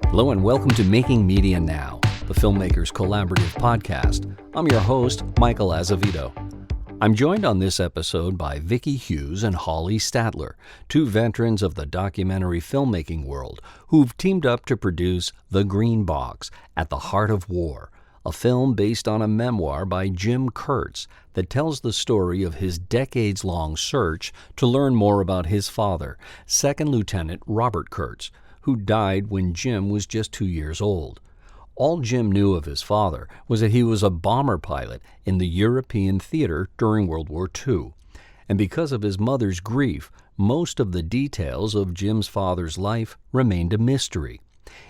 Hello and welcome to Making Media Now, the Filmmakers Collaborative podcast. I'm your host, Michael Azevedo. I'm joined on this episode by Vicki Hughes and Holly Statler, two veterans of the documentary filmmaking world who've teamed up to produce The Green Box, At the Heart of War, a film based on a memoir by Jim Kurtz that tells the story of his decades-long search to learn more about his father, Second Lieutenant Robert Kurtz, who died when Jim was just 2 years old. All Jim knew of his father was that he was a bomber pilot in the European theater during World War II. And because of his mother's grief, most of the details of Jim's father's life remained a mystery.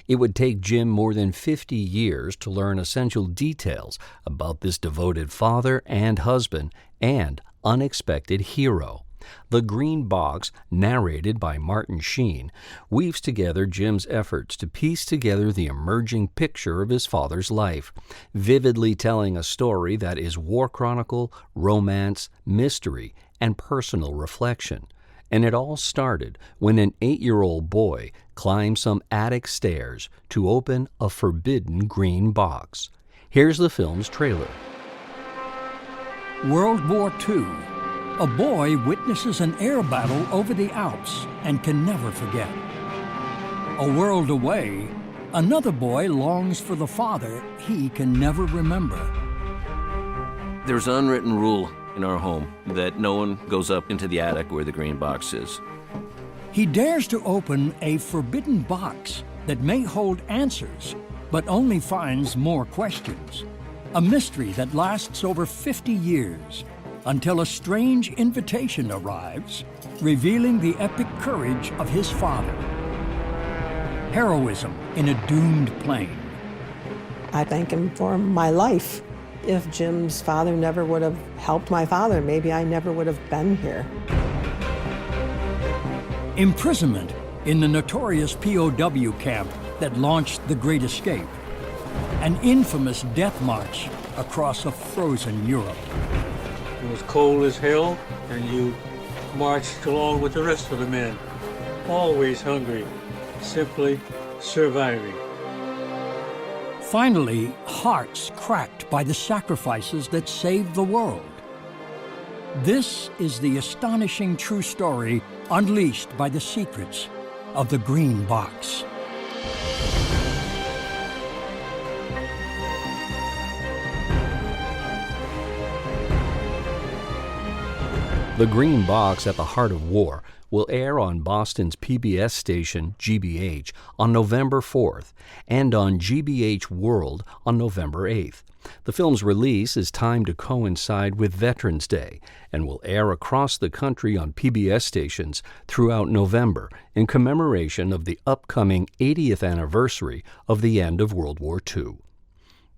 It would take Jim more than 50 years to learn essential details about this devoted father and husband and unexpected hero. The Green Box, narrated by Martin Sheen, weaves together Jim's efforts to piece together the emerging picture of his father's life, vividly telling a story that is war chronicle, romance, mystery, and personal reflection. And it all started when an 8-year-old boy climbed some attic stairs to open a forbidden green box. Here's the film's trailer. World War II. A boy witnesses an air battle over the Alps and can never forget. A world away, another boy longs for the father he can never remember. There's an unwritten rule in our home that no one goes up into the attic where the green box is. He dares to open a forbidden box that may hold answers, but only finds more questions. A mystery that lasts over 50 years, until a strange invitation arrives, revealing the epic courage of his father. Heroism in a doomed plane. I thank him for my life. If Jim's father never would have helped my father, maybe I never would have been here. Imprisonment in the notorious POW camp that launched the Great Escape. An infamous death march across a frozen Europe. It was cold as hell, and you marched along with the rest of the men, always hungry, simply surviving. Finally, hearts cracked by the sacrifices that saved the world. This is the astonishing true story unleashed by the secrets of the Green Box. The Green Box, At the Heart of War will air on Boston's PBS station GBH on November 4th and on GBH World on November 8th. The film's release is timed to coincide with Veterans Day and will air across the country on PBS stations throughout November in commemoration of the upcoming 80th anniversary of the end of World War II.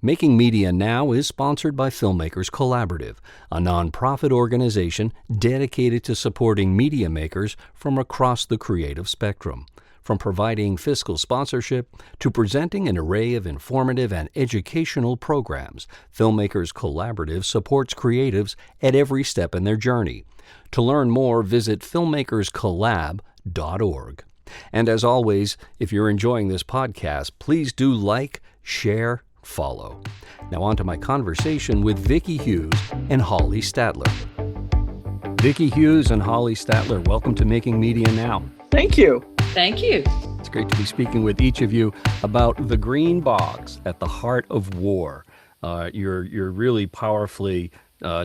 Making Media Now is sponsored by Filmmakers Collaborative, a nonprofit organization dedicated to supporting media makers from across the creative spectrum. From providing fiscal sponsorship to presenting an array of informative and educational programs, Filmmakers Collaborative supports creatives at every step in their journey. To learn more, visit filmmakerscollab.org. And as always, if you're enjoying this podcast, please do like, share, follow. Now on to my conversation with Vicki Hughes and Holly Statler. Vicki Hughes and Holly Statler, welcome to Making Media Now. Thank you. Thank you. It's great to be speaking with each of you about The Green Box, At the Heart of War. Your really powerfully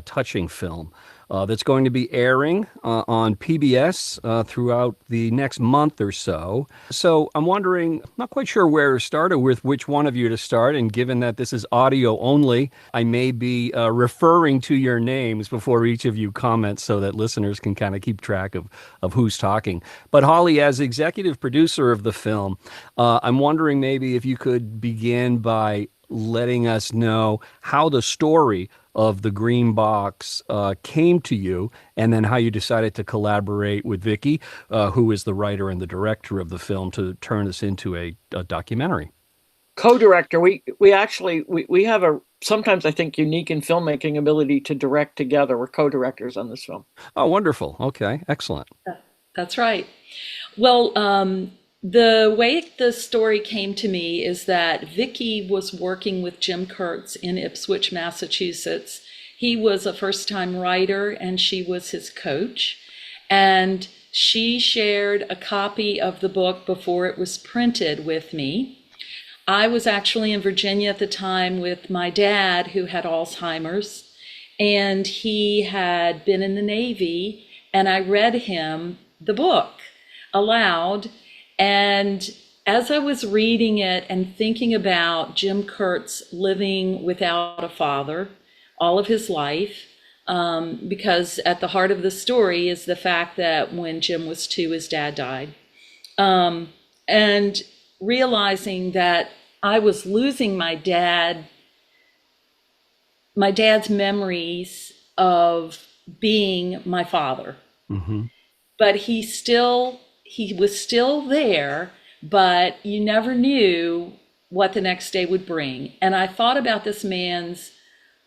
touching film that's going to be airing on PBS throughout the next month or so. So I'm wondering, not quite sure where to start or with which one of you to start. And given that this is audio only, I may be referring to your names before each of you comments so that listeners can kind of keep track of who's talking. But Holly, as executive producer of the film, I'm wondering maybe if you could begin by letting us know how the story of The Green Box came to you, and then how you decided to collaborate with Vicki, who is the writer and the director of the film, to turn this into a documentary. Co-director, we have a sometimes I think unique in filmmaking ability to direct together. We're co-directors on this film. Oh, wonderful. Okay, excellent. That's right. Well, The way the story came to me is that Vicki was working with Jim Kurtz in Ipswich, Massachusetts. He was a first-time writer, and she was his coach. And she shared a copy of the book before it was printed with me. I was actually in Virginia at the time with my dad, who had Alzheimer's, and he had been in the Navy, and I read him the book aloud. And as I was reading it and thinking about Jim Kurtz living without a father all of his life, because at the heart of the story is the fact that when Jim was 2, his dad died. And realizing that I was losing my dad's memories of being my father. Mm-hmm. But he was still there, but you never knew what the next day would bring. And I thought about this man's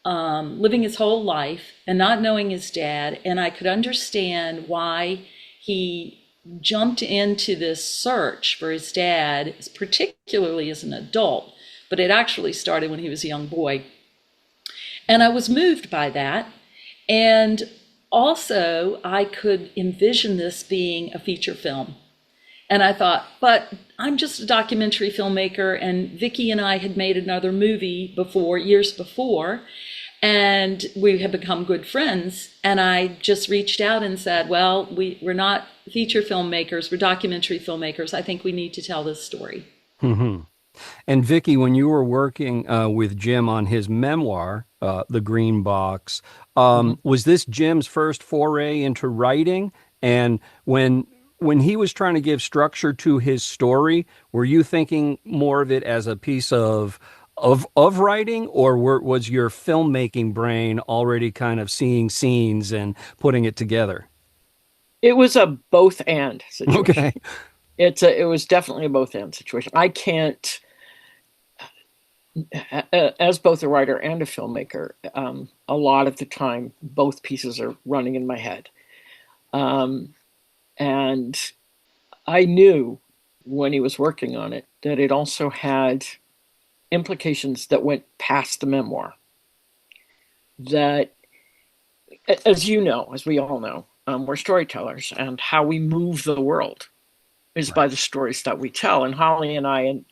living his whole life and not knowing his dad, and I could understand why he jumped into this search for his dad, particularly as an adult, but it actually started when he was a young boy. And I was moved by that. And also, I could envision this being a feature film. And I thought, but I'm just a documentary filmmaker, and Vicki and I had made another movie years before, and we had become good friends. And I just reached out and said, well, we're not feature filmmakers, we're documentary filmmakers. I think we need to tell this story. Mm-hmm. And Vicki, when you were working with Jim on his memoir, The Green Box, was this Jim's first foray into writing? And when he was trying to give structure to his story, were you thinking more of it as a piece of writing, or was your filmmaking brain already kind of seeing scenes and putting it together? It was a both and situation. Okay. It was definitely a both and situation. I can't, as both a writer and a filmmaker, a lot of the time, both pieces are running in my head. And I knew when he was working on it that it also had implications that went past the memoir. That, as you know, as we all know, we're storytellers, and how we move the world is by the stories that we tell. And Holly and I, and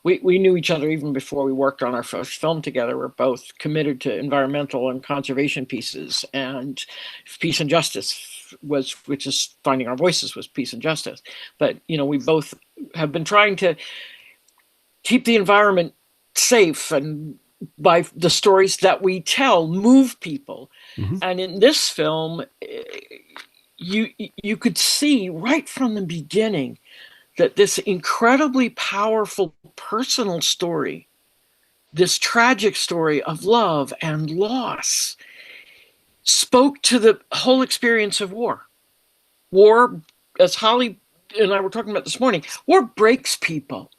we knew each other even before we worked on our first film together. We're both committed to environmental and conservation pieces, and Peace and Justice which is Finding Our Voices, was Peace and Justice. But, we both have been trying to keep the environment safe, and by the stories that we tell, move people. Mm-hmm. And in this film, you could see right from the beginning that this incredibly powerful personal story, this tragic story of love and loss, spoke to the whole experience of war. War, as Holly and I were talking about this morning, war breaks people.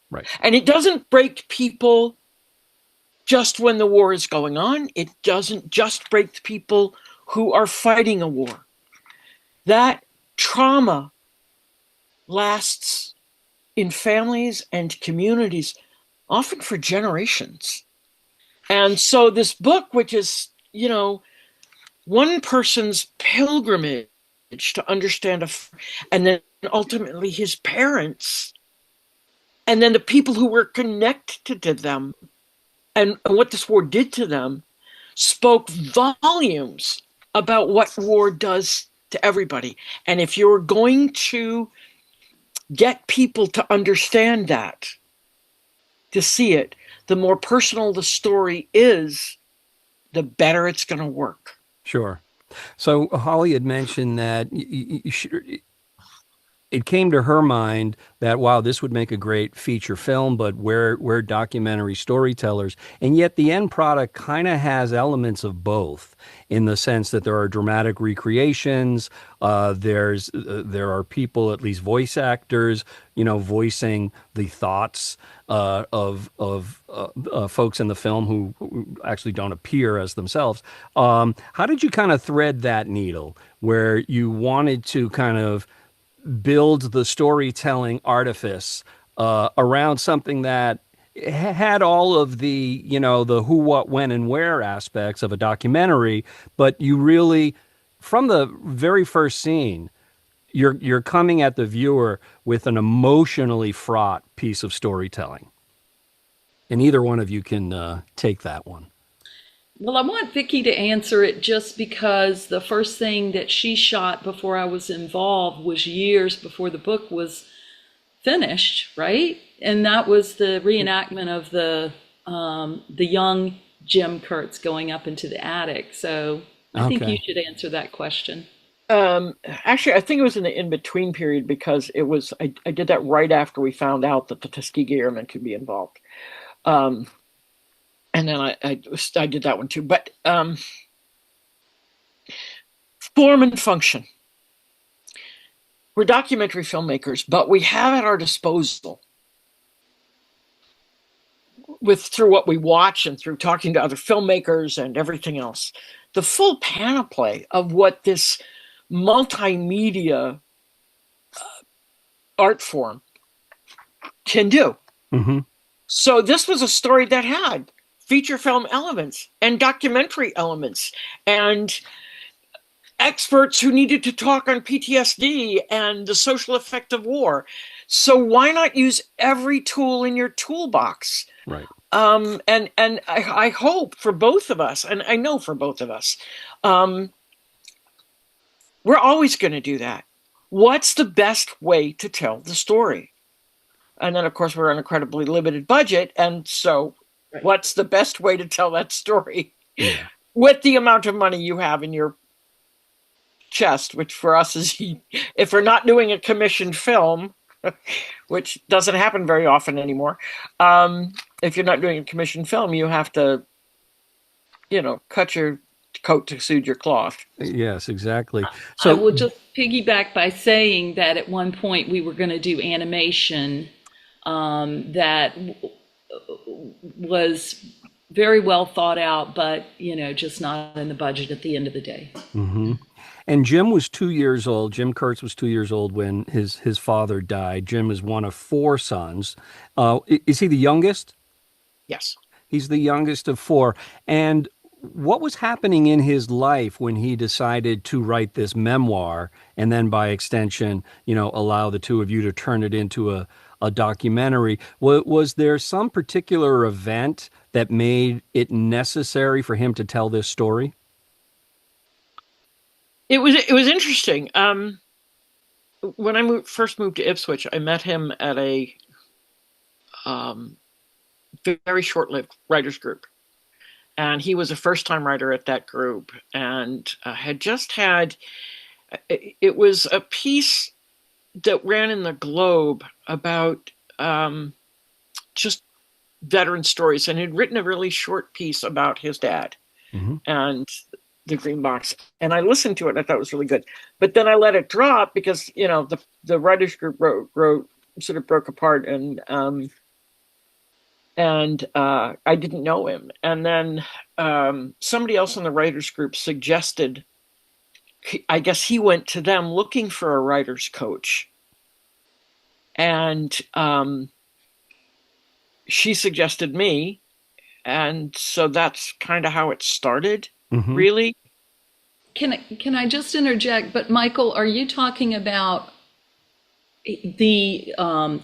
Right. And it doesn't break people just when the war is going on. It doesn't just break the people who are fighting a war. That trauma lasts in families and communities, often for generations. And so this book, which is, one person's pilgrimage to understand, and then ultimately his parents, and then the people who were connected to them, and what this war did to them, spoke volumes about what war does to everybody. And if you're going to get people to understand that, to see it, the more personal the story is, the better it's going to work. Sure. So Holly had mentioned that it came to her mind that, wow, this would make a great feature film, but we're documentary storytellers. And yet the end product kind of has elements of both, in the sense that there are dramatic recreations. There are people, at least voice actors, voicing the thoughts of folks in the film who actually don't appear as themselves. How did you kind of thread that needle where you wanted to kind of build the storytelling artifice around something that had all of the, the who, what, when, and where aspects of a documentary, but you really, from the very first scene, you're coming at the viewer with an emotionally fraught piece of storytelling. And either one of you can take that one. Well, I want Vicki to answer it just because the first thing that she shot before I was involved was years before the book was finished, right? And that was the reenactment of the young Jim Kurtz going up into the attic. So I think you should answer that question. Actually, I think it was in the in-between period because it was I did that right after we found out that the Tuskegee Airmen could be involved. And then I did that one too. But form and function. We're documentary filmmakers, but we have at our disposal, through what we watch and through talking to other filmmakers and everything else, the full panoply of what this multimedia art form can do. Mm-hmm. So this was a story that had feature film elements and documentary elements and experts who needed to talk on PTSD and the social effect of war. So why not use every tool in your toolbox? Right. And I hope for both of us, and I know for both of us, we're always going to do that. What's the best way to tell the story? And then, of course, we're on an incredibly limited budget. And so what's the best way to tell that story? Yeah. With the amount of money you have in your chest, which for us is, if we're not doing a commissioned film, which doesn't happen very often anymore, if you're not doing a commissioned film, you have to, cut your coat to suit your cloth. Yes, exactly. So I will just piggyback by saying that at one point we were going to do animation that was very well thought out, but just not in the budget at the end of the day. Mm-hmm. And Jim was 2 years old. Jim Kurtz was 2 years old when his father died. Jim is one of 4 sons. Is he the youngest? Yes. He's the youngest of 4. And what was happening in his life when he decided to write this memoir and then by extension, allow the two of you to turn it into a documentary? Was there some particular event that made it necessary for him to tell this story? It was interesting. When I first moved to Ipswich, I met him at a very short-lived writers group. And he was a first-time writer at that group and had just had, it was a piece that ran in the Globe about just veteran stories, and he'd written a really short piece about his dad and the Green Box. And I listened to it and I thought it was really good. But then I let it drop because, the writers group wrote sort of broke apart and I didn't know him. And then somebody else in the writers group suggested, I guess he went to them looking for a writer's coach. And she suggested me. And so that's kind of how it started, really. Can I just interject? But Michael, are you talking about the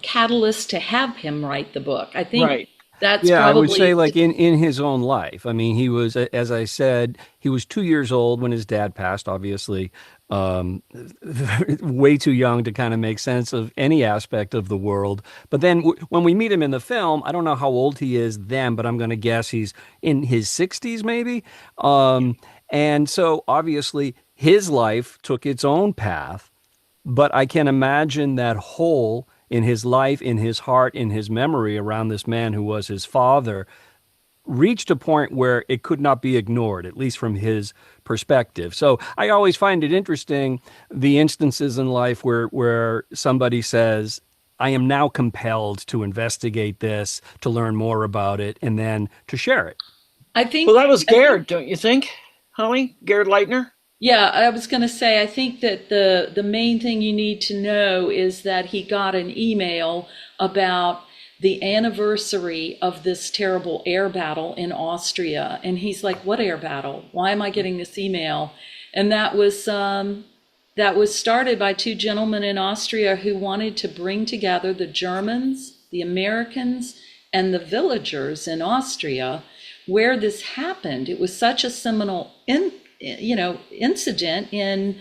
catalyst to have him write the book? I think right. That's probably, I would say in his own life. I mean, he was, as I said, he was 2 years old when his dad passed, obviously, way too young to kind of make sense of any aspect of the world. But then when we meet him in the film, I don't know how old he is then, but I'm going to guess he's in his 60s maybe. And so obviously his life took its own path, but I can imagine that hole in his life, in his heart, in his memory around this man who was his father reached a point where it could not be ignored, at least from his perspective. So I always find it interesting, the instances in life where somebody says, I am now compelled to investigate this, to learn more about it, and then to share it. I think. Well, that was Gerd, don't you think, Holly? Gerd Leitner? Yeah, I was going to say, I think that the main thing you need to know is that he got an email about the anniversary of this terrible air battle in Austria. And he's like, what air battle? Why am I getting this email? And that was started by two gentlemen in Austria who wanted to bring together the Germans, the Americans, and the villagers in Austria where this happened. It was such a seminal incident in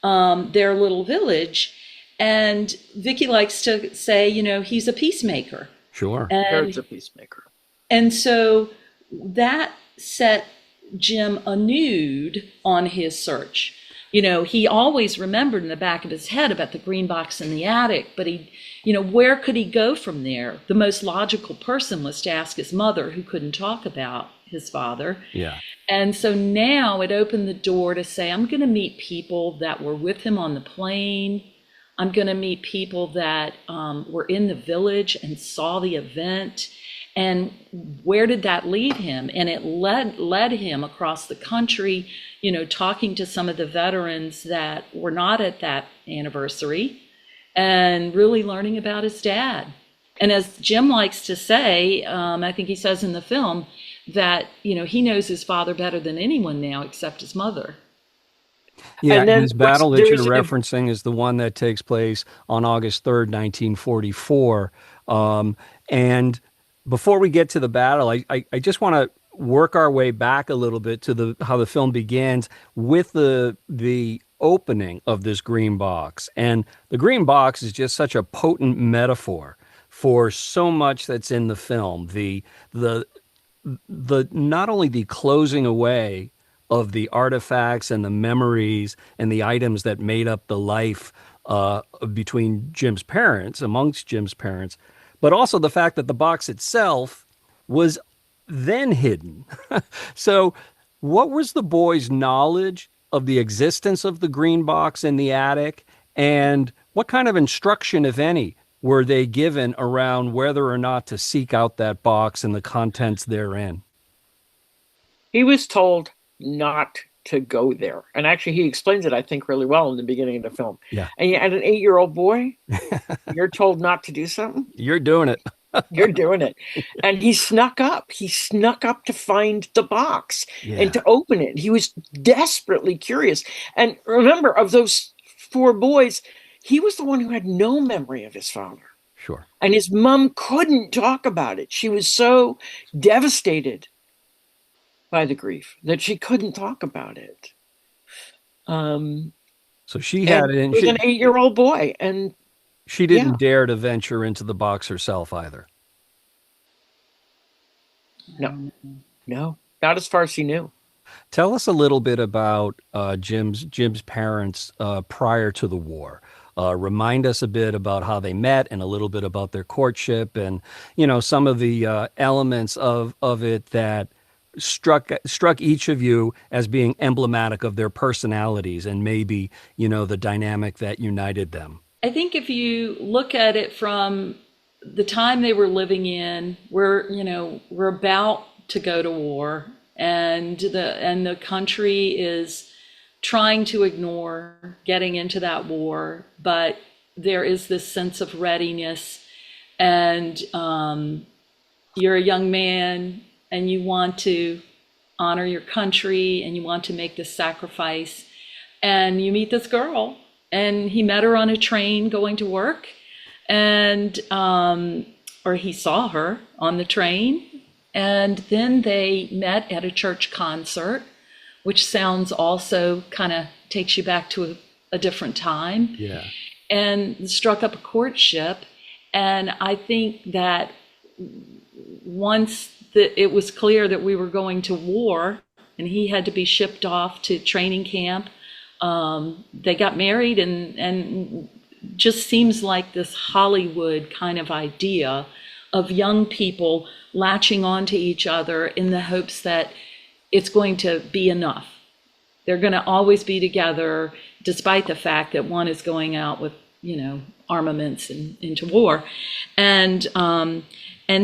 their little village. And Vicky likes to say, he's a peacemaker. Sure. Herod's a peacemaker. And so that set Jim anew on his search. He always remembered in the back of his head about the green box in the attic, but where could he go from there? The most logical person was to ask his mother, who couldn't talk about his father. Yeah. And so now it opened the door to say, I'm going to meet people that were with him on the plane. I'm going to meet people that were in the village and saw the event. And where did that lead him? And it led him across the country, talking to some of the veterans that were not at that anniversary and really learning about his dad. And as Jim likes to say, I think he says in the film, that, he knows his father better than anyone now except his mother. Yeah, And then this battle that you're there's referencing is the one that takes place on August 3rd, 1944. And before we get to the battle, I just want to work our way back a little bit to how the film begins with the opening of this green box. And the green box is just such a potent metaphor for so much that's in the film. The not only the closing away of the artifacts and the memories and the items that made up the life between amongst Jim's parents, but also the fact that the box itself was then hidden. So what was the boys' knowledge of the existence of the green box in the attic, and what kind of instruction, if any, were they given around whether or not to seek out that box and the contents therein? He was told not to go there. And actually, he explains it, I think, really well in the beginning of the film. Yeah. And an 8-year-old boy, you're told not to do something? You're doing it. You're doing it. And he snuck up. He snuck up to find the box and to open it. He was desperately curious. And remember, of those 4 boys, he was the one who had no memory of his father. Sure. And his mom couldn't talk about it. She was so devastated by the grief that she couldn't talk about it. So she had it. He was an 8-year-old boy, and she didn't dare to venture into the box herself either. No, not as far as she knew. Tell us a little bit about Jim's parents prior to the war. Remind us a bit about how they met and a little bit about their courtship and, some of the elements of it that struck each of you as being emblematic of their personalities and maybe, the dynamic that united them. I think if you look at it from the time they were living in, we're about to go to war, and the country is trying to ignore getting into that war, but there is this sense of readiness, and you're a young man and you want to honor your country and you want to make this sacrifice, and you meet this girl, and he met her on a train going to work, and or he saw her on the train, and then they met at a church concert, which sounds also kind of takes you back to a different time. Yeah. And struck up a courtship. And I think that once it was clear that we were going to war and he had to be shipped off to training camp, they got married, and just seems like this Hollywood kind of idea of young people latching onto each other in the hopes that it's going to be enough. They're going to always be together, despite the fact that one is going out with, armaments and into war. And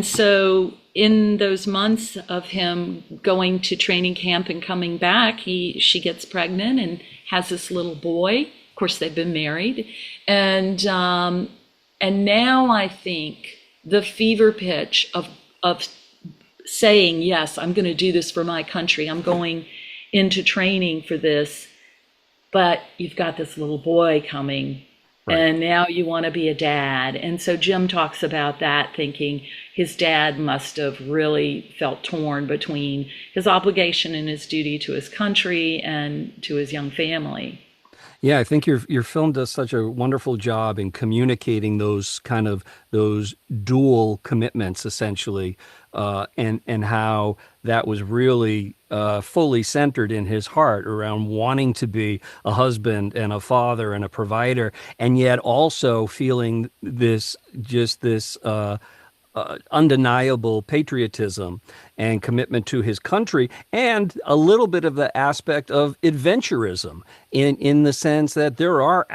so in those months of him going to training camp and coming back, she gets pregnant and has this little boy. Of course, they've been married, and now I think the fever pitch of saying, yes, I'm going to do this for my country. I'm going into training for this, but you've got this little boy coming. Right. And now you want to be a dad. And so Jim talks about that, thinking his dad must have really felt torn between his obligation and his duty to his country and to his young family. Yeah, I think your film does such a wonderful job in communicating those dual commitments, essentially, and how that was really fully centered in his heart around wanting to be a husband and a father and a provider, and yet also feeling this undeniable patriotism and commitment to his country, and a little bit of the aspect of adventurism in the sense that there are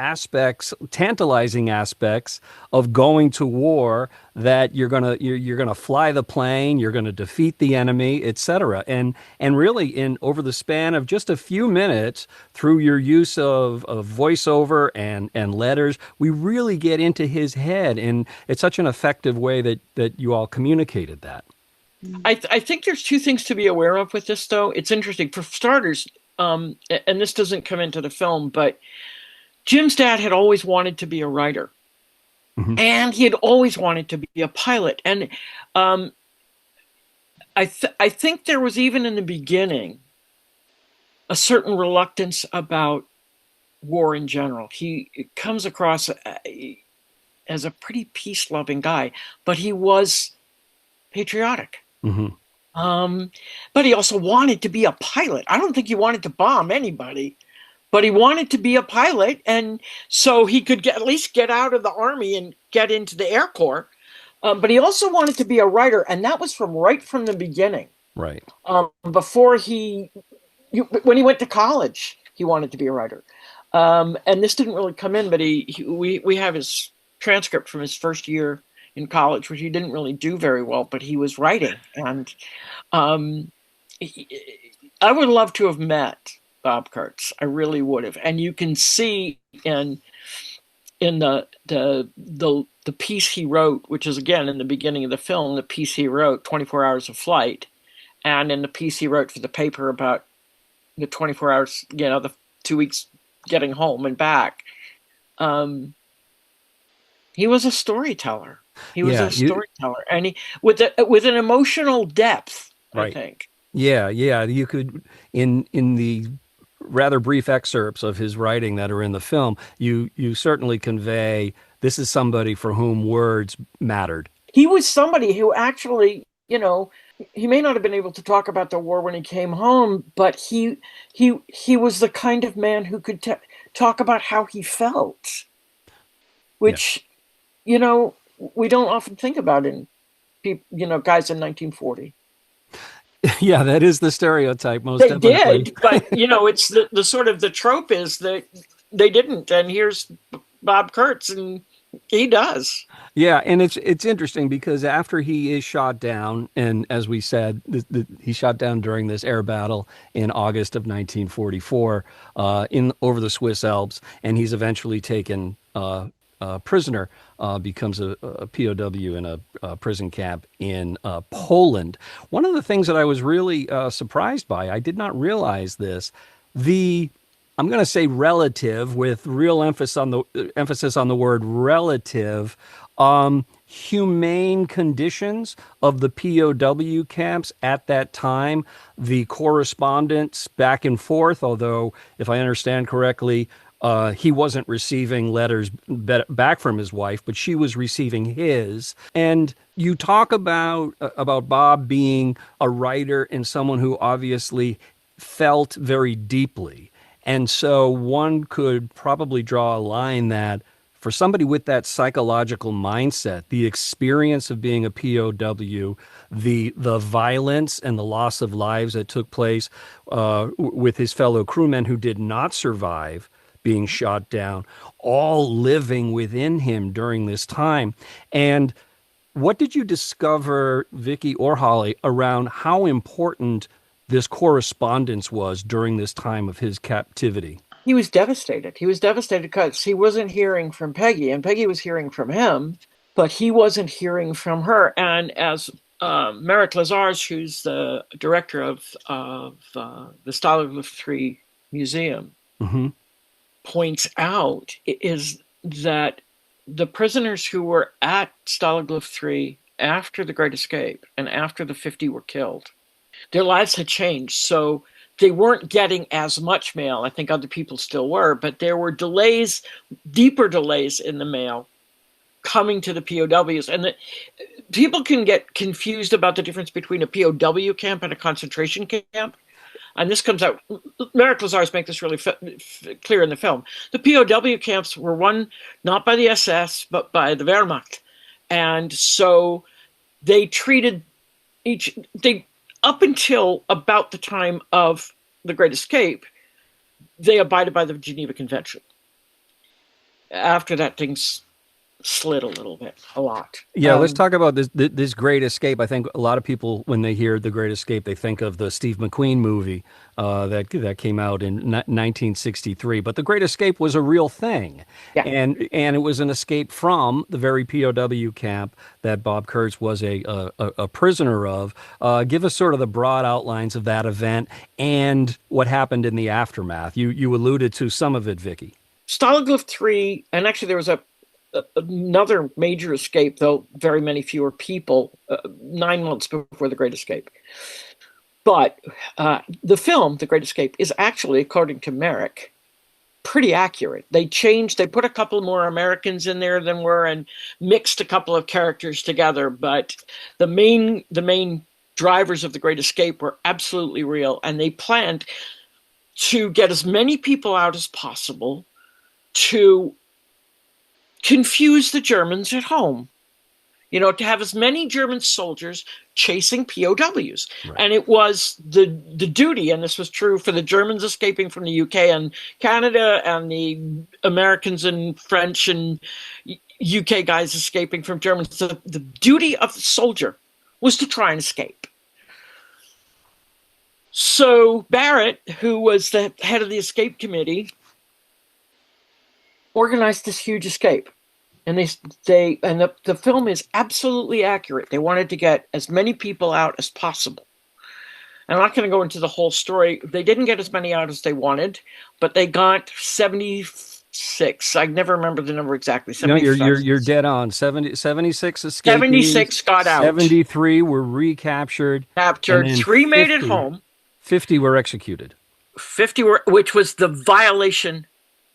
tantalizing aspects of going to war, that you're gonna fly the plane, you're gonna defeat the enemy, etc. And really, over the span of just a few minutes, through your use of voiceover and letters, we really get into his head, and it's such an effective way that you all communicated that. I think there's two things to be aware of with this, though. It's interesting. For starters, and this doesn't come into the film, but Jim's dad had always wanted to be a writer. Mm-hmm. And he had always wanted to be a pilot. And I think there was, even in the beginning, a certain reluctance about war in general. He comes across as a pretty peace-loving guy, but he was patriotic. Mm-hmm. But he also wanted to be a pilot. I don't think he wanted to bomb anybody, but he wanted to be a pilot, and so he could at least get out of the Army and get into the Air Corps. But he also wanted to be a writer, and that was right from the beginning. Right. Before when he went to college, he wanted to be a writer. And this didn't really come in, but we have his transcript from his first year in college, which he didn't really do very well, but he was writing. And I would love to have met Bob Kurtz. I really would have. And you can see in the piece he wrote, which is, again, in the beginning of the film, the piece he wrote, 24 Hours of Flight, and in the piece he wrote for the paper about the 24 hours, the 2 weeks getting home and back. He was a storyteller. He was a storyteller, and he with an emotional depth, right. I think. Yeah. You could, in the rather brief excerpts of his writing that are in the film, you certainly convey this is somebody for whom words mattered. He was somebody who actually, he may not have been able to talk about the war when he came home, but he was the kind of man who could talk about how he felt, which, we don't often think about in people, guys in 1940. Yeah, that is the stereotype. Most they definitely. Did, but it's the sort of the trope is that they didn't, and here's Bob Kurtz, and he does. Yeah, and it's interesting because after he is shot down, and as we said, he's shot down during this air battle in August of 1944 over the Swiss Alps, and he's eventually taken prisoner, becomes a POW in a prison camp in Poland. One of the things that I was really surprised by, I did not realize this, I'm going to say relative, with real emphasis on the word relative, humane conditions of the POW camps at that time, the correspondence back and forth, although if I understand correctly, he wasn't receiving letters back from his wife, but she was receiving his. And you talk about Bob being a writer and someone who obviously felt very deeply. And so one could probably draw a line that for somebody with that psychological mindset, the experience of being a POW, the violence and the loss of lives that took place with his fellow crewmen who did not survive being shot down, all living within him during this time. And what did you discover, Vicki or Holly, around how important this correspondence was during this time of his captivity? He was devastated. He was devastated because he wasn't hearing from Peggy, and Peggy was hearing from him, but he wasn't hearing from her. And as Merrick Lazarus, who's the director of the Stalag III Museum, points out, is that the prisoners who were at Stalag III after the Great Escape and after the 50 were killed, their lives had changed. So they weren't getting as much mail. I think other people still were, but there were delays, deeper delays in the mail coming to the POWs. And people can get confused about the difference between a POW camp and a concentration camp. And this comes out, Merrick Lazarus makes this really clear in the film. The POW camps were run not by the SS, but by the Wehrmacht. And so they treated up until about the time of the Great Escape, they abided by the Geneva Convention. After that, things slid a little bit, a lot. Yeah, let's talk about this Great Escape. I think a lot of people, when they hear the Great Escape, they think of the Steve McQueen movie that came out in 1963. But the Great Escape was a real thing, and it was an escape from the very POW camp that Bob Kurtz was a prisoner of. Give us sort of the broad outlines of that event and what happened in the aftermath. You alluded to some of it, Vicki. Stalag III, and actually there was another major escape, though very many fewer people, 9 months before the Great Escape. But the film, The Great Escape, is actually, according to Merrick, pretty accurate. They put a couple more Americans in there than were and mixed a couple of characters together. But the main drivers of The Great Escape were absolutely real. And they planned to get as many people out as possible to confuse the Germans at home, to have as many German soldiers chasing POWs. Right. And it was the duty, and this was true for the Germans escaping from the UK and Canada, and the Americans and French and UK guys escaping from Germany. So the duty of the soldier was to try and escape. So Barrett, who was the head of the escape committee, organized this huge escape. And the film is absolutely accurate. They wanted to get as many people out as possible. I'm not going to go into the whole story. They didn't get as many out as they wanted, but they got 76. I never remember the number exactly. No, you're dead on. 76 escaped. 76 got out. 73 were recaptured. Captured. 3 made it home. 50 were executed. 50 were, which was the violation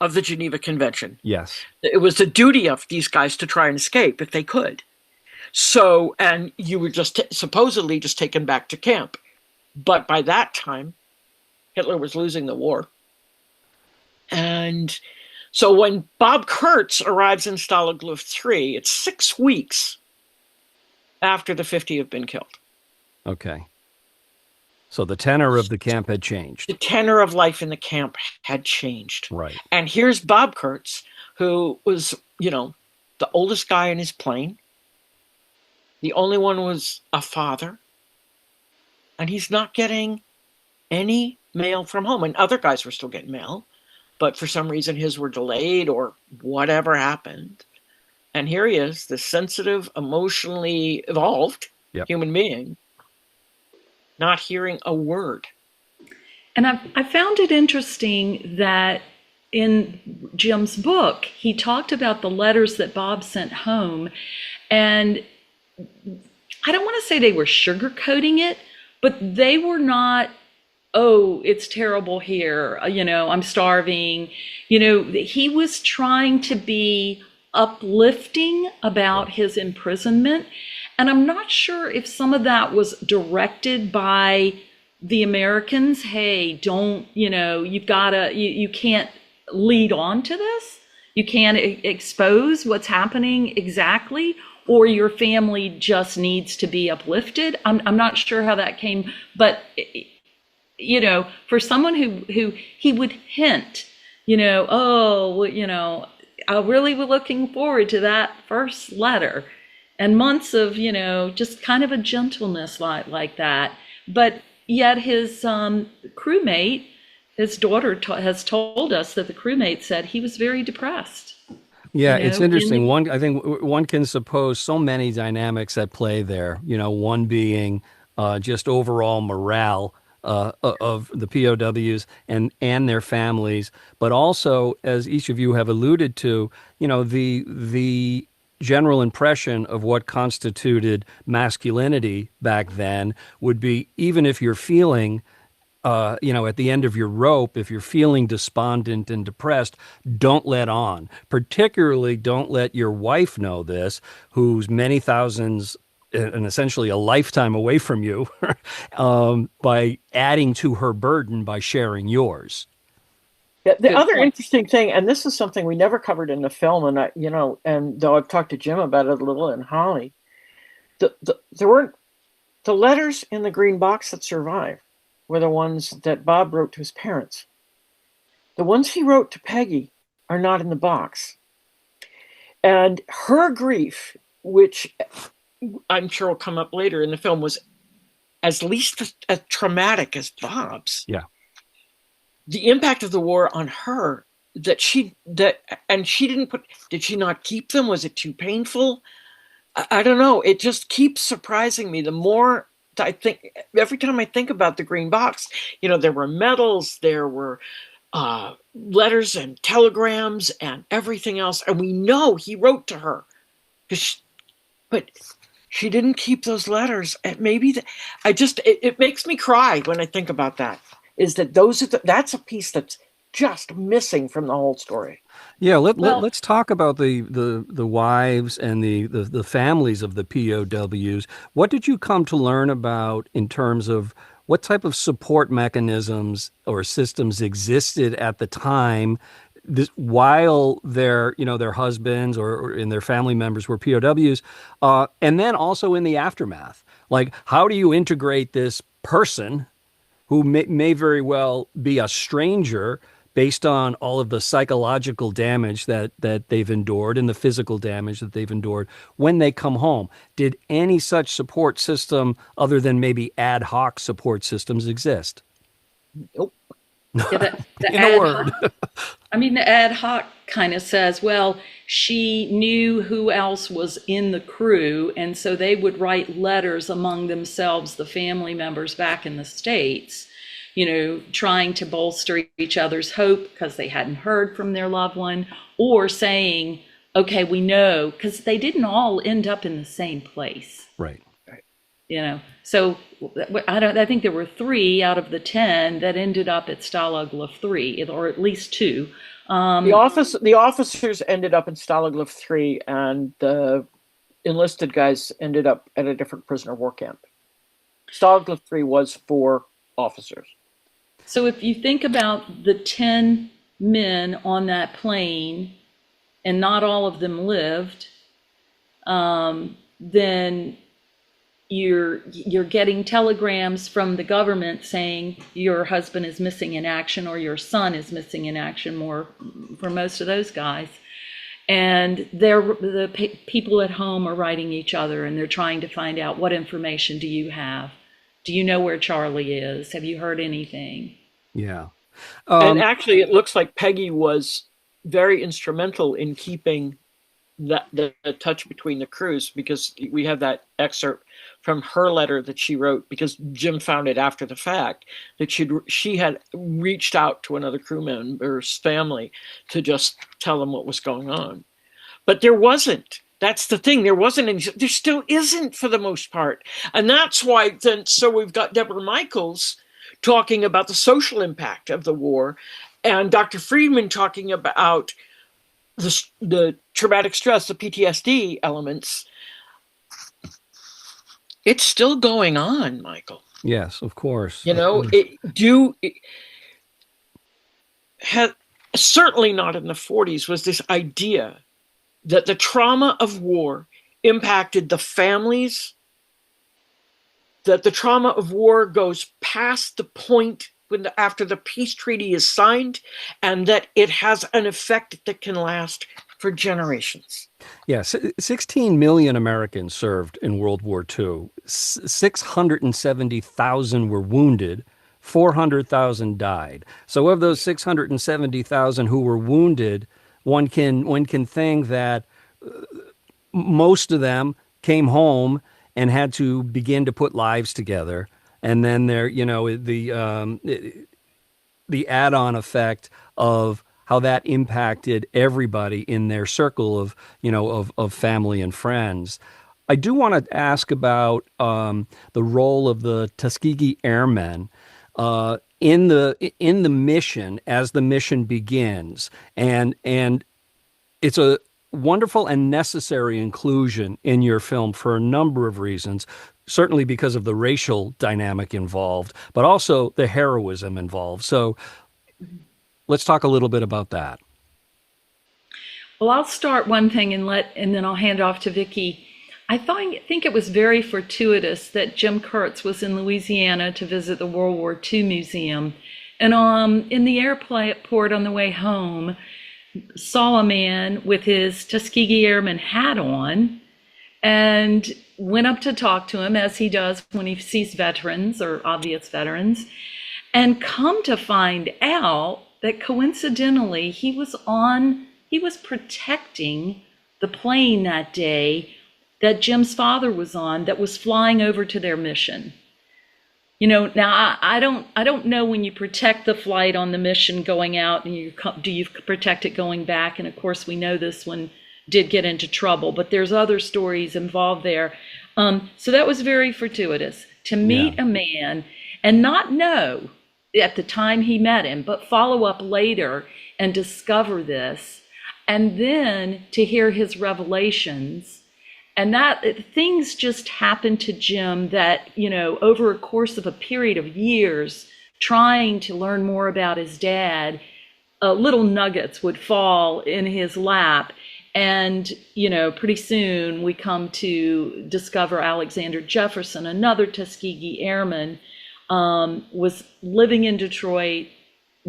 of the Geneva Convention. Yes. It was the duty of these guys to try and escape if they could. So, and you were just supposedly just taken back to camp. But by that time, Hitler was losing the war. And so when Bob Kurtz arrives in Stalag Luft III, it's 6 weeks after the 50 have been killed. Okay. So the tenor of the camp had changed. The tenor of life in the camp had changed. Right. And here's Bob Kurtz, who was, the oldest guy in his plane. The only one was a father. And he's not getting any mail from home. And other guys were still getting mail. But for some reason, his were delayed or whatever happened. And here he is, this sensitive, emotionally evolved human being, not hearing a word. And I found it interesting that in Jim's book, he talked about the letters that Bob sent home. And I don't want to say they were sugarcoating it, but they were not, oh, it's terrible here, I'm starving. He was trying to be uplifting about his imprisonment. And I'm not sure if some of that was directed by the Americans. Hey, don't, you can't lead on to this. You can't expose what's happening exactly, or your family just needs to be uplifted. I'm not sure how that came, but, for someone who he would hint, I really was looking forward to that first letter. And months of, just kind of a gentleness like that. But yet his crewmate, his daughter has told us that the crewmate said he was very depressed. Yeah, You it's know, interesting. I think one can suppose so many dynamics at play there. One being just overall morale of the POWs and their families, but also, as each of you have alluded to, the general impression of what constituted masculinity back then would be, even if you're feeling at the end of your rope, if you're feeling despondent and depressed, don't let on. Particularly, don't let your wife know this, who's many thousands and essentially a lifetime away from you, by adding to her burden by sharing yours. The other interesting thing, and this is something we never covered in the film, and though I've talked to Jim about it a little and Holly, there weren't the letters in the green box that survive were the ones that Bob wrote to his parents. The ones he wrote to Peggy are not in the box. And her grief, which I'm sure will come up later in the film, was as least as traumatic as Bob's. Yeah. The impact of the war on her, she didn't put, did she not keep them? Was it too painful? I don't know. It just keeps surprising me. The more I think, every time I think about the green box, there were medals, there were letters and telegrams and everything else. And we know he wrote to her, but she didn't keep those letters. And maybe it makes me cry when I think about that, is that that's a piece that's just missing from the whole story. Yeah, let's talk about the wives and the families of the POWs. What did you come to learn about in terms of what type of support mechanisms or systems existed at the time, while their husbands or and their family members were POWs, and then also in the aftermath? Like, how do you integrate this person who may very well be a stranger, based on all of the psychological damage that they've endured and the physical damage that they've endured when they come home? Did any such support system, other than maybe ad hoc support systems, exist? Nope. Yeah, In a word. The ad hoc kind of says, well, she knew who else was in the crew, and so they would write letters among themselves, the family members back in the States, trying to bolster each other's hope because they hadn't heard from their loved one, or saying, okay, we know, because they didn't all end up in the same place. Right. So I think there were 3 out of the 10 that ended up at Stalag Luft 3, or at least 2. The officers ended up in Stalag Luft 3, and the enlisted guys ended up at a different prisoner of war camp. Stalag Luft 3 was for officers. So if you think about the 10 men on that plane, and not all of them lived, then you're getting telegrams from the government saying your husband is missing in action, or your son is missing in action, more for most of those guys. And the people at home are writing each other, and they're trying to find out, what information do you have? Do you know where Charlie is? Have you heard anything? Yeah. And actually, it looks like Peggy was very instrumental in keeping the touch between the crews, because we have that excerpt from her letter that she wrote, because Jim found it after the fact, that she had reached out to another crew member's family to just tell them what was going on. But there wasn't. That's the thing. There wasn't any. There still isn't, for the most part. And that's why then, so we've got Deborah Michaels talking about the impact of the war, and Dr. Friedman talking about the traumatic stress, the PTSD elements. It's still going on, Michael. Yes, of course. Certainly not in the 40s was this idea that the trauma of war impacted the families, that the trauma of war goes past the point after the peace treaty is signed, and that it has an effect that can last for generations. Yes, 16 million Americans served in World War II. 670,000 were wounded, 400,000 died. So of those 670,000 who were wounded, one can think that most of them came home and had to begin to put lives together. And then there, the add-on effect of how that impacted everybody in their circle of, of family and friends. I do want to ask about the role of the Tuskegee Airmen in the mission as the mission begins, and it's a wonderful and necessary inclusion in your film for a number of reasons. Certainly because of the racial dynamic involved, but also the heroism involved. So let's talk a little bit about that. Well, I'll start one thing and then I'll hand off to Vicki. I think it was very fortuitous that Jim Kurtz was in Louisiana to visit the World War II Museum. And in the airport on the way home, saw a man with his Tuskegee Airman hat on and went up to talk to him, as he does when he sees veterans or obvious veterans, and come to find out that coincidentally he was protecting the plane that day that Jim's father was on, that was flying over to their mission. Now I don't know when you protect the flight on the mission going out, and do you protect it going back? And of course we know this one did get into trouble, but there's other stories involved there. So that was very fortuitous to meet a man and not know at the time he met him, but follow up later and discover this, and then to hear his revelations. And that things just happened to Jim that, over a course of a period of years, trying to learn more about his dad, little nuggets would fall in his lap. And, pretty soon we come to discover Alexander Jefferson, another Tuskegee Airman, was living in Detroit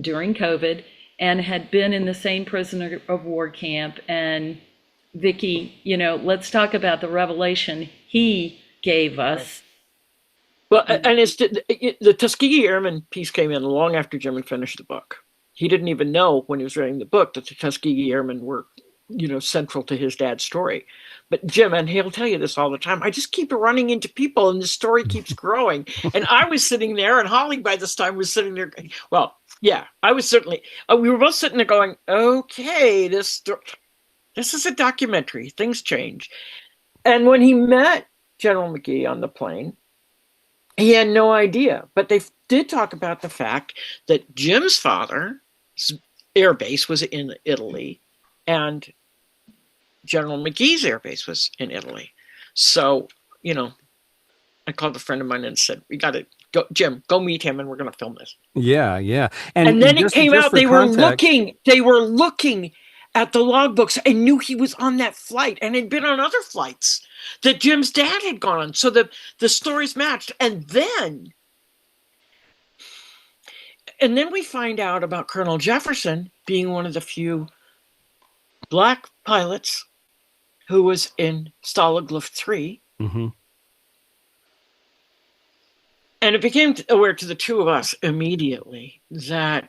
during COVID and had been in the same prisoner of war camp. And Vicki, let's talk about the revelation he gave us. Well, and it's the Tuskegee Airmen piece came in long after Jim had finished the book. He didn't even know when he was writing the book that the Tuskegee Airmen were, central to his dad's story. But Jim, and he'll tell you this all the time, I just keep running into people and the story keeps growing. And I was sitting there, and Holly by this time was sitting there. Well, yeah, I was certainly, we were both sitting there going, okay, this is a documentary. Things change. And when he met General McGee on the plane, he had no idea. But they did talk about the fact that Jim's father's air base was in Italy, and General McGee's air base was in Italy. So, I called a friend of mine and said, we got to go, Jim, go meet him and we're going to film this. Yeah, yeah. And then it came out, they were looking at the logbooks and knew he was on that flight and had been on other flights that Jim's dad had gone on. So the stories matched. And then we find out about Colonel Jefferson being one of the few Black pilots who was in Stalag Luft 3. Mm-hmm. And it became aware to the two of us immediately that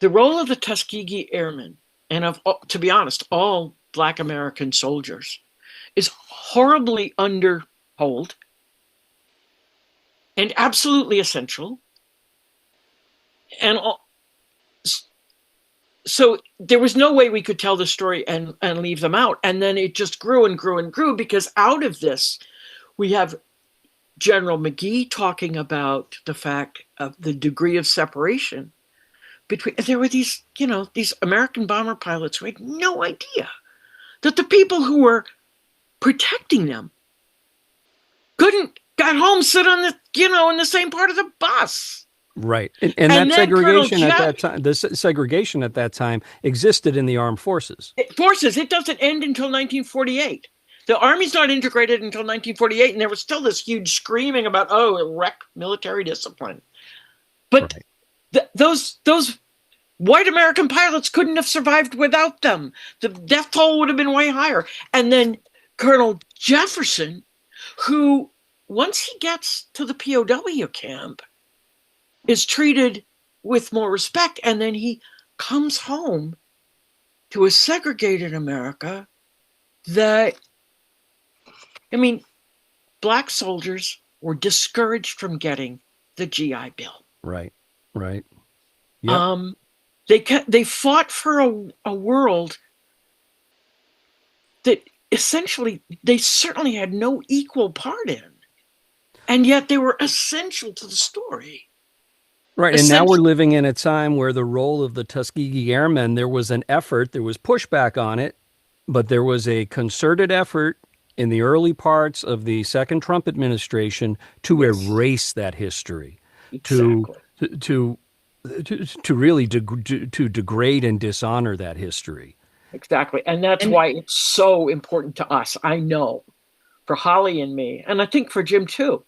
the role of the Tuskegee Airmen, and to be honest, all Black American soldiers, is horribly undertold and absolutely essential. And so there was no way we could tell the story and leave them out. And then it just grew and grew and grew, because out of this, we have General McGee talking about the fact of the degree of separation between, there were these American bomber pilots who had no idea that the people who were protecting them got home, sit on in the same part of the bus. Right. And that segregation at that time, the segregation at that time existed in the armed forces. It doesn't end until 1948. The Army's not integrated until 1948, and there was still this huge screaming about, wreck military discipline. But those white American pilots couldn't have survived without them. The death toll would have been way higher. And then Colonel Jefferson, who once he gets to the POW camp, is treated with more respect. And then he comes home to a segregated America that, I mean, Black soldiers were discouraged from getting the GI Bill. Right. Yep. They fought for a world that essentially they certainly had no equal part in, and yet they were essential to the story. Right, and now we're living in a time where the role of the Tuskegee Airmen, there was an effort, there was pushback on it, but there was a concerted effort in the early parts of the second Trump administration to erase that history, to really to degrade and dishonor that history. Exactly, and that's why it's so important to us. I know, for Holly and me, and I think for Jim too,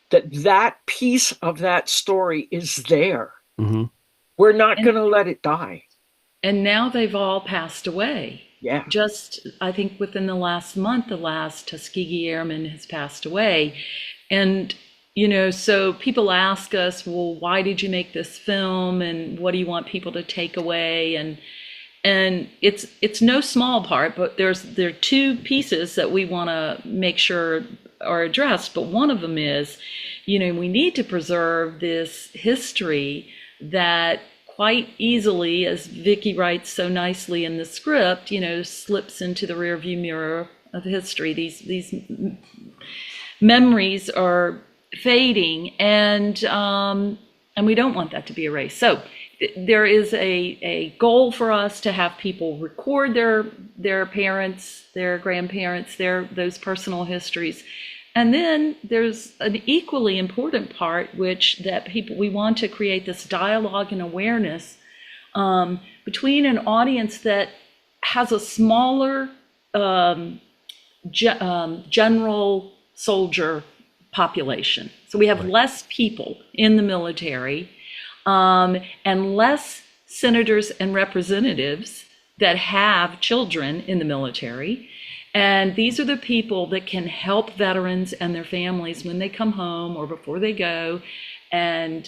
that piece of that story is there. Mm-hmm. We're not going to let it die. And now they've all passed away. Yeah. Just, I think within the last month, the last Tuskegee Airman has passed away. And, you know, so people ask us, well, why did you make this film? And what do you want people to take away? And it's no small part, but there are two pieces that we want to make sure are addressed. But one of them is, you know, we need to preserve this history that quite easily, as Vicki writes so nicely in the script, you know, slips into the rearview mirror of history. These memories are fading, and we don't want that to be erased. So there is a goal for us to have people record their parents, their grandparents, those personal histories. And then there's an equally important part, we want to create this dialogue and awareness between an audience that has a smaller general soldier population. So we have less people in the military and less senators and representatives that have children in the military. And these are the people that can help veterans and their families when they come home or before they go, and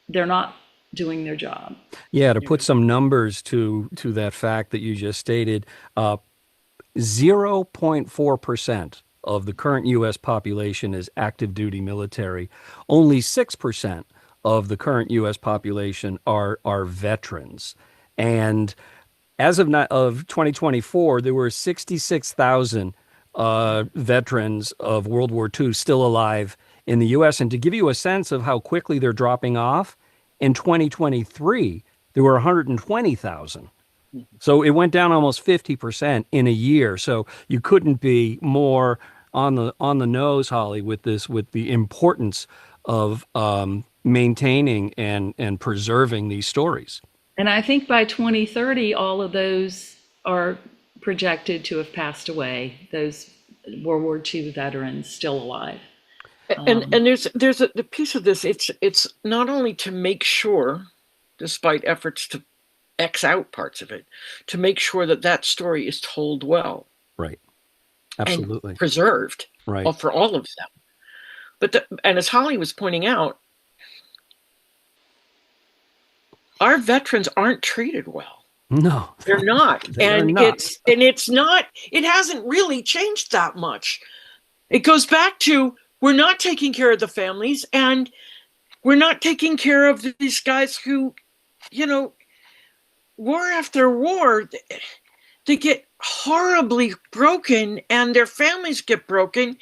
they're not doing their job. Yeah, to put some numbers to that fact that you just stated, 0.4% of the current U.S. population is active duty military. Only 6% of the current U.S. population are veterans. And as of 2024, there were 66,000 veterans of World War II still alive in the U.S. And to give you a sense of how quickly they're dropping off, in 2023, there were 120,000. So it went down almost 50% in a year. So you couldn't be more on the nose, Holly, with the importance of maintaining and preserving these stories. And I think by 2030, all of those are projected to have passed away, those World War II veterans still alive. And there's a piece of this, it's not only to make sure, despite efforts to X out parts of it, to make sure that story is told well. Right. Absolutely. And preserved. Right. For all of them. But and as Holly was pointing out, our veterans aren't treated well. No, they're not. It hasn't really changed that much. It goes back to, we're not taking care of the families, and we're not taking care of these guys who, you know, war after war, they get horribly broken and their families get broken.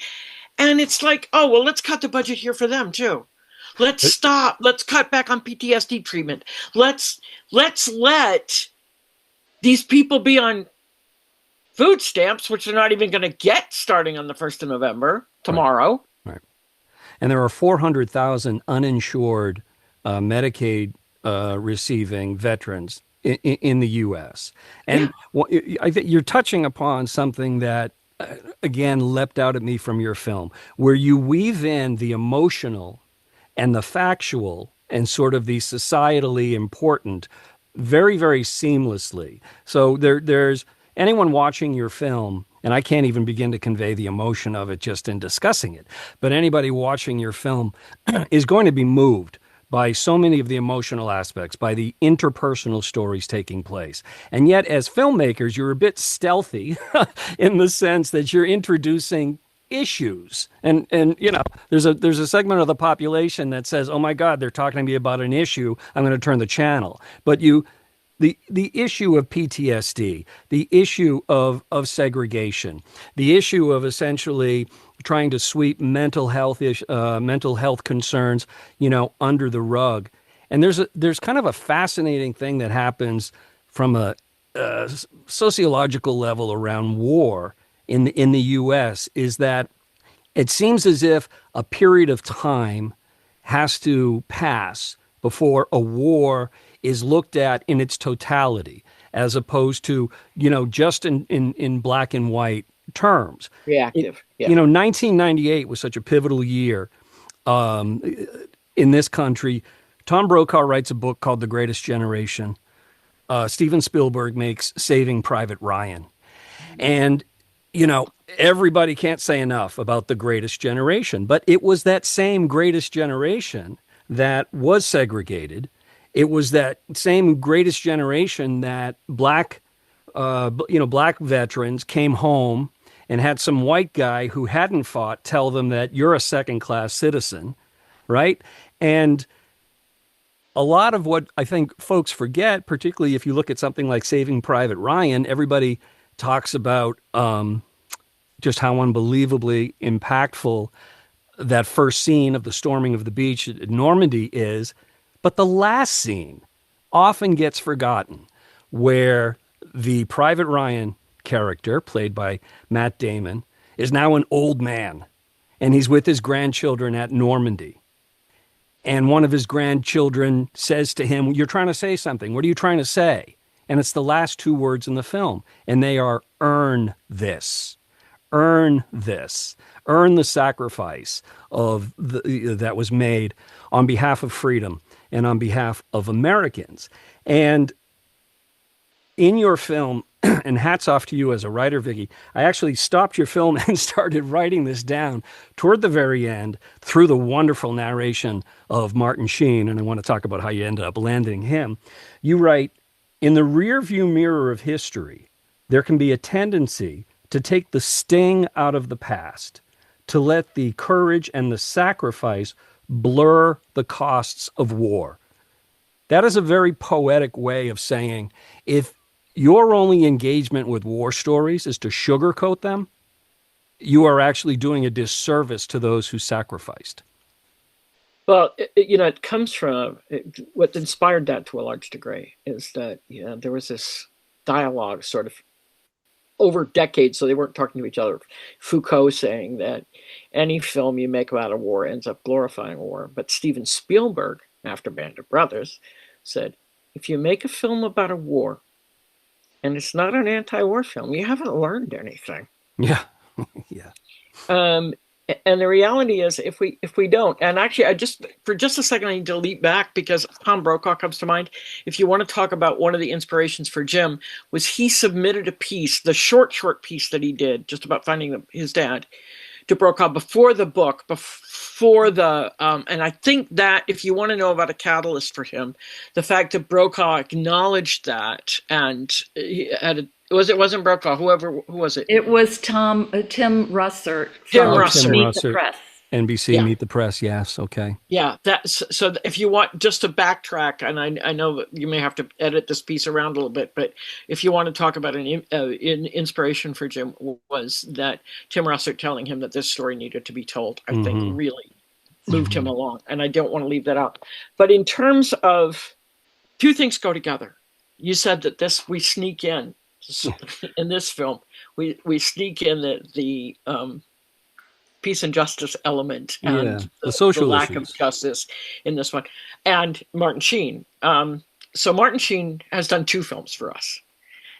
And it's like, oh, well, let's cut the budget here for them too. Let's stop. Let's cut back on PTSD treatment. Let's let these people be on food stamps, which they're not even going to get starting on the 1st of November, tomorrow. Right. And there are 400,000 uninsured Medicaid receiving veterans in the U.S. And I think you're touching upon something that, again, leapt out at me from your film, where you weave in the emotional and the factual and sort of the societally important very, very seamlessly. So there's anyone watching your film And I can't even begin to convey the emotion of it just in discussing it. But anybody watching your film is going to be moved by so many of the emotional aspects, by the interpersonal stories taking place. And yet, as filmmakers, you're a bit stealthy in the sense that you're introducing issues. And you know, there's a segment of the population that says, oh my God, they're talking to me about an issue, I'm going to turn the channel. But the issue of PTSD, the issue of segregation, the issue of essentially trying to sweep mental health concerns, you know, under the rug. And there's kind of a fascinating thing that happens from a sociological level around war in the U.S. is that it seems as if a period of time has to pass before a war is looked at in its totality, as opposed to, you know, just in black and white terms. Reactive. Yeah. You know, 1998 was such a pivotal year in this country. Tom Brokaw writes a book called The Greatest Generation. Steven Spielberg makes Saving Private Ryan. And, you know, everybody can't say enough about The Greatest Generation, but it was that same greatest generation that was segregated. It was that same greatest generation that black veterans came home and had some white guy who hadn't fought tell them that you're a second-class citizen, right? And a lot of what I think folks forget, particularly if you look at something like Saving Private Ryan, everybody talks about just how unbelievably impactful that first scene of the storming of the beach at Normandy is. But the last scene often gets forgotten, where the Private Ryan character, played by Matt Damon, is now an old man, and he's with his grandchildren at Normandy. And one of his grandchildren says to him, you're trying to say something. What are you trying to say? And it's the last two words in the film, and they are, earn this. Earn this. Earn the sacrifice of that was made on behalf of freedom and on behalf of Americans. And in your film, and hats off to you as a writer, Vicki, I actually stopped your film and started writing this down toward the very end through the wonderful narration of Martin Sheen, and I want to talk about how you ended up landing him. You write, in the rearview mirror of history, there can be a tendency to take the sting out of the past, to let the courage and the sacrifice blur the costs of war. That is a very poetic way of saying, if your only engagement with war stories is to sugarcoat them, you are actually doing a disservice to those who sacrificed. Well, it comes from what inspired that to a large degree is that, there was this dialogue sort of over decades, so they weren't talking to each other. Foucault saying that any film you make about a war ends up glorifying war. But Steven Spielberg, after Band of Brothers, said, if you make a film about a war and it's not an anti-war film, you haven't learned anything. Yeah. Yeah. And the reality is, if we don't, and actually, for just a second, I need to leap back because Tom Brokaw comes to mind. If you want to talk about one of the inspirations for Jim, was he submitted a piece, the short piece that he did, just about finding his dad, to Brokaw before the book, and I think that if you want to know about a catalyst for him, the fact that Brokaw acknowledged that, and he had it wasn't Brokaw, who was it? It was Tim Russert. Tim Russert. Meet the Press. NBC, yeah. Meet the Press, yes, okay. Yeah, so if you want just to backtrack, and I know that you may have to edit this piece around a little bit, but if you want to talk about an inspiration for Jim, was that Tim Russert telling him that this story needed to be told, I think really moved him along, and I don't want to leave that out. But in terms of, two things go together. You said that we sneak in this film, we sneak in the peace and justice element and the lack of justice in this one, and Martin Sheen. So Martin Sheen has done two films for us.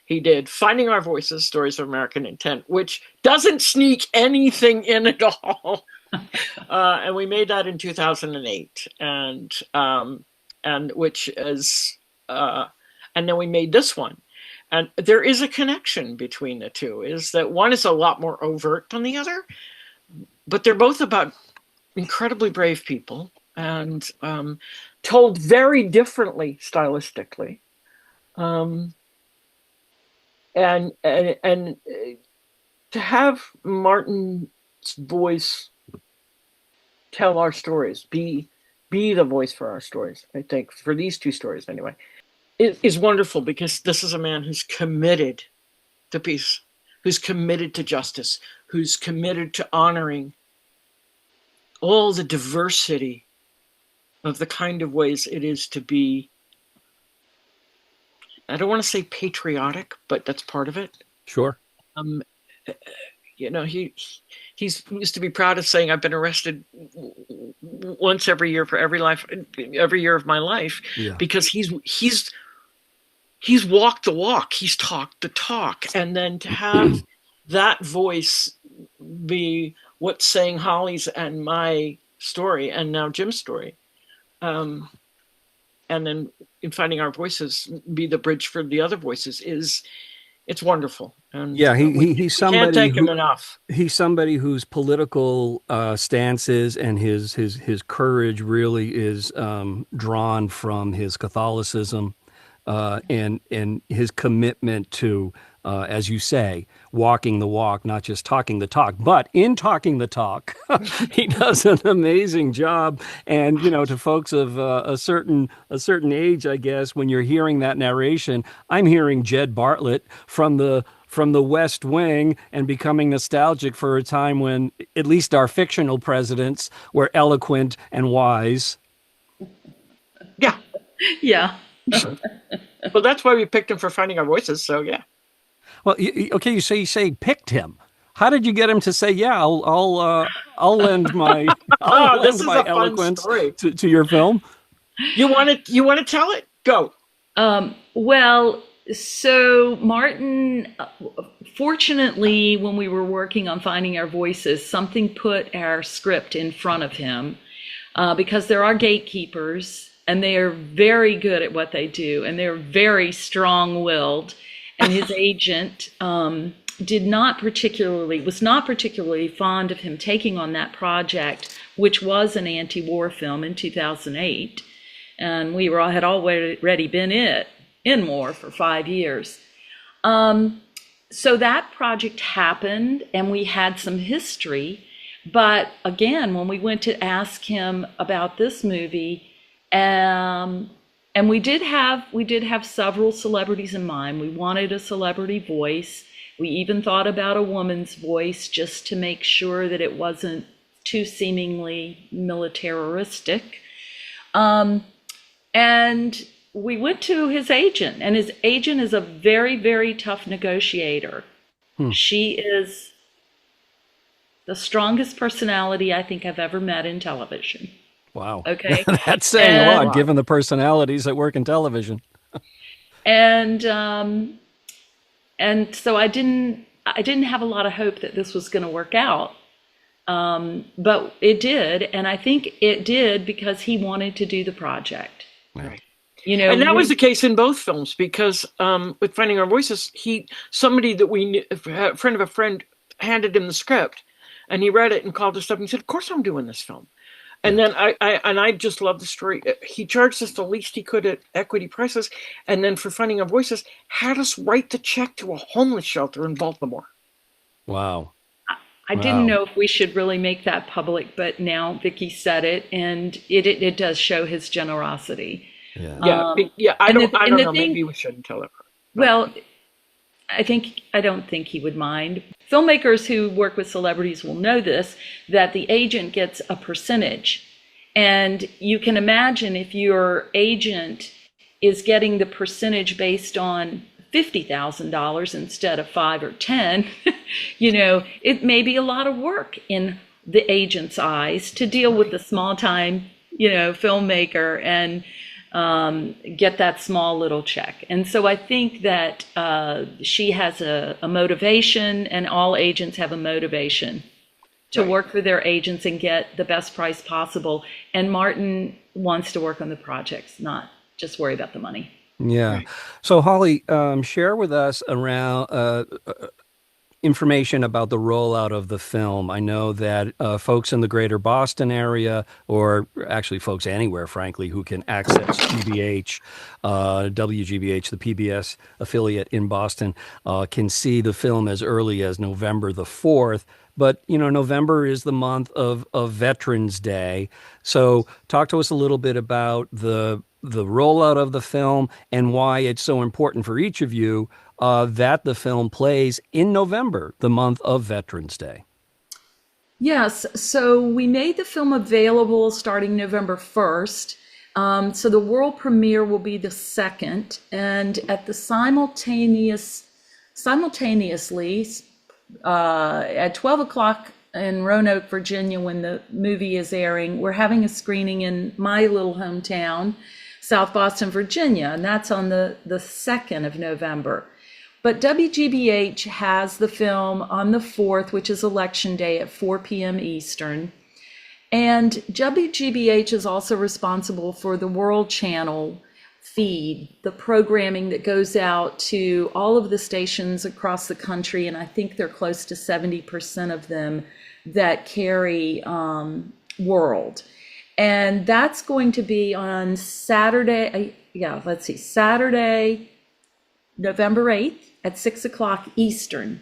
He did Finding Our Voices, Stories of American Intent, which doesn't sneak anything in at all. And we made that in 2008, and which is, and then we made this one. and there is a connection between the two, is that one is a lot more overt than the other, but they're both about incredibly brave people and told very differently stylistically. And to have Martin's voice tell our stories, be the voice for our stories, I think, for these two stories anyway, it is wonderful, because this is a man who's committed to peace, who's committed to justice, who's committed to honoring all the diversity of the kind of ways it is to be, I don't want to say patriotic, but that's part of it. Sure. You know, he used to be proud of saying, I've been arrested once every year for every year of my life, because he's walked the walk, he's talked the talk. And then to have that voice be what's saying Holly's and my story, and now Jim's story, and then in Finding Our Voices be the bridge for the other voices, it's wonderful. And he's somebody can't thank him enough. He's somebody whose political stances and his courage really is drawn from his Catholicism, and his commitment to, as you say, walking the walk, not just talking the talk. But in talking the talk, he does an amazing job. And, you know, to folks of a certain age, I guess, when you're hearing that narration, I'm hearing Jed Bartlett from the West Wing and becoming nostalgic for a time when at least our fictional presidents were eloquent and wise. Yeah. Yeah. Well, that's why we picked him for Finding Our Voices. So, yeah. Well, okay, you say picked him. How did you get him to say, yeah, I'll lend my eloquence to your film? You want to tell it? Go. Well, so Martin, fortunately, when we were working on Finding Our Voices, something put our script in front of him, because there are gatekeepers, and they are very good at what they do, and they're very strong-willed. And his agent was not particularly fond of him taking on that project, which was an anti-war film in 2008, and we had already been in war for 5 years. So that project happened, and we had some history. But again, when we went to ask him about this movie, and we did have several celebrities in mind. We wanted a celebrity voice. We even thought about a woman's voice, just to make sure that it wasn't too seemingly militaristic. And we went to his agent, and his agent is a very, very tough negotiator. She is the strongest personality I think I've ever met in television. Wow. Okay. That's saying a lot, given the personalities that work in television. And so I didn't have a lot of hope that this was going to work out. But it did, and I think it did because he wanted to do the project. Right. You know, and that was the case in both films, because with Finding Our Voices, somebody that we knew, a friend of a friend, handed him the script, and he read it and called us up and said, "Of course I'm doing this film." And then I just love the story. He charged us the least he could at equity prices, and then for Finding Our Voices, had us write the check to a homeless shelter in Baltimore. Wow. I didn't know if we should really make that public, but now Vicky said it, and it does show his generosity. Yeah. I don't know. Maybe we shouldn't tell it. Well, I don't think he would mind. Filmmakers who work with celebrities will know this, that the agent gets a percentage. And you can imagine if your agent is getting the percentage based on $50,000 instead of $5 or $10, you know, it may be a lot of work in the agent's eyes to deal with the small time, you know, filmmaker and get that small little check. And so I think that she has a motivation, and all agents have a motivation to work for their agents and get the best price possible. And Martin wants to work on the projects, not just worry about the money. Yeah. Right. So, Holly, share with us around information about the rollout of the film. I know that folks in the greater Boston area, or actually folks anywhere, frankly, who can access GBH, WGBH, the PBS affiliate in Boston, can see the film as early as November the 4th. But, November is the month of Veterans Day. So talk to us a little bit about the rollout of the film and why it's so important for each of you that the film plays in November, the month of Veterans Day. Yes, so we made the film available starting November 1st. So the world premiere will be the 2nd, and at the simultaneously at 12 o'clock in Roanoke, Virginia, when the movie is airing, we're having a screening in my little hometown, South Boston, Virginia, and that's on the 2nd of November. But WGBH has the film on the 4th, which is Election Day at 4 p.m. Eastern. And WGBH is also responsible for the World Channel feed, the programming that goes out to all of the stations across the country, and I think they're close to 70% of them that carry World. And that's going to be on Saturday, Saturday, November 8th at 6 o'clock Eastern.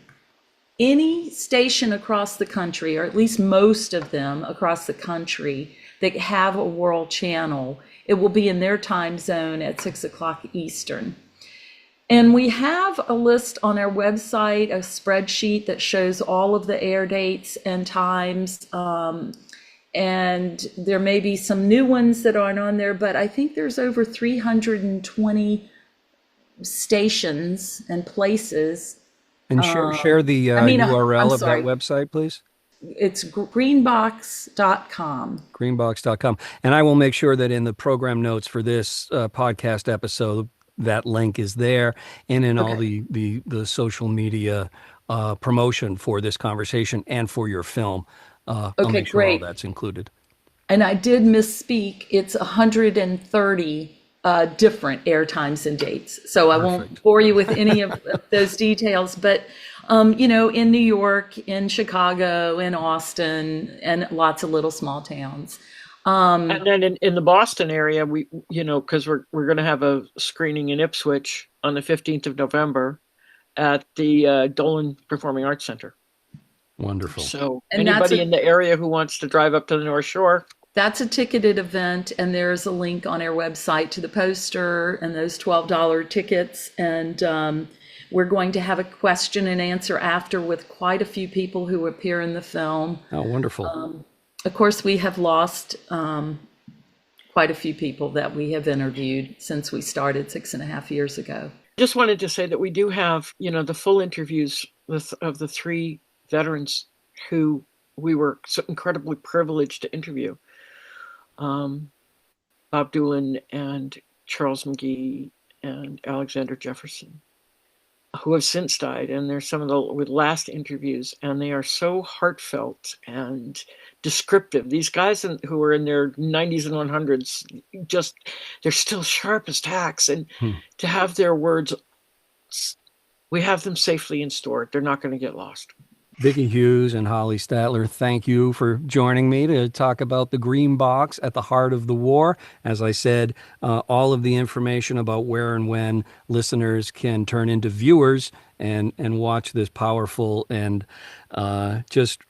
Any station across the country, or at least most of them across the country that have a world channel, it will be in their time zone at 6 o'clock Eastern. And we have a list on our website, a spreadsheet that shows all of the air dates and times. And there may be some new ones that aren't on there, but I think there's over 320 stations and places. And share the URL of that website, please. It's greenbox.com. Greenbox.com. And I will make sure that in the program notes for this podcast episode, that link is there, and in all the social media promotion for this conversation and for your film. I'll make sure all that's included. And I did misspeak. It's 130 different air times and dates. So I won't bore you with any of those details, but in New York, in Chicago, in Austin, and lots of little small towns. And then in the Boston area, we, because we're going to have a screening in Ipswich on the 15th of November at the Dolan Performing Arts Center. Wonderful. So anybody in the area who wants to drive up to the North Shore. That's a ticketed event, and there's a link on our website to the poster and those $12 tickets. And we're going to have a question and answer after with quite a few people who appear in the film. Oh, wonderful. Of course, we have lost quite a few people that we have interviewed since we started 6.5 years ago. Just wanted to say that we do have, the full interviews of the 3 veterans who we were so incredibly privileged to interview. Bob Doolin and Charles McGee and Alexander Jefferson, who have since died. And they're some of the last interviews, and they are so heartfelt and descriptive. These guys who are in their 90s and 100s, they're still sharp as tacks. And to have their words, we have them safely and stored. They're not going to get lost. Vicki Hughes and Holly Statler, thank you for joining me to talk about the Green Box at the Heart of the War. As I said, all of the information about where and when listeners can turn into viewers and watch this powerful and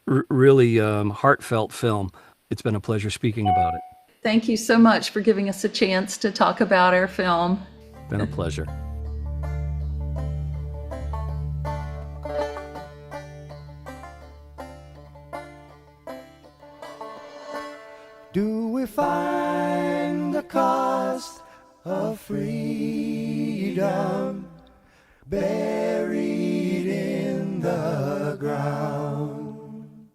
really heartfelt film. It's been a pleasure speaking about it. Thank you so much for giving us a chance to talk about our film. Been a pleasure. Do we find the cost of freedom buried in the ground?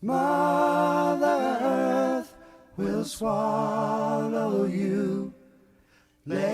Mother Earth will swallow you. Let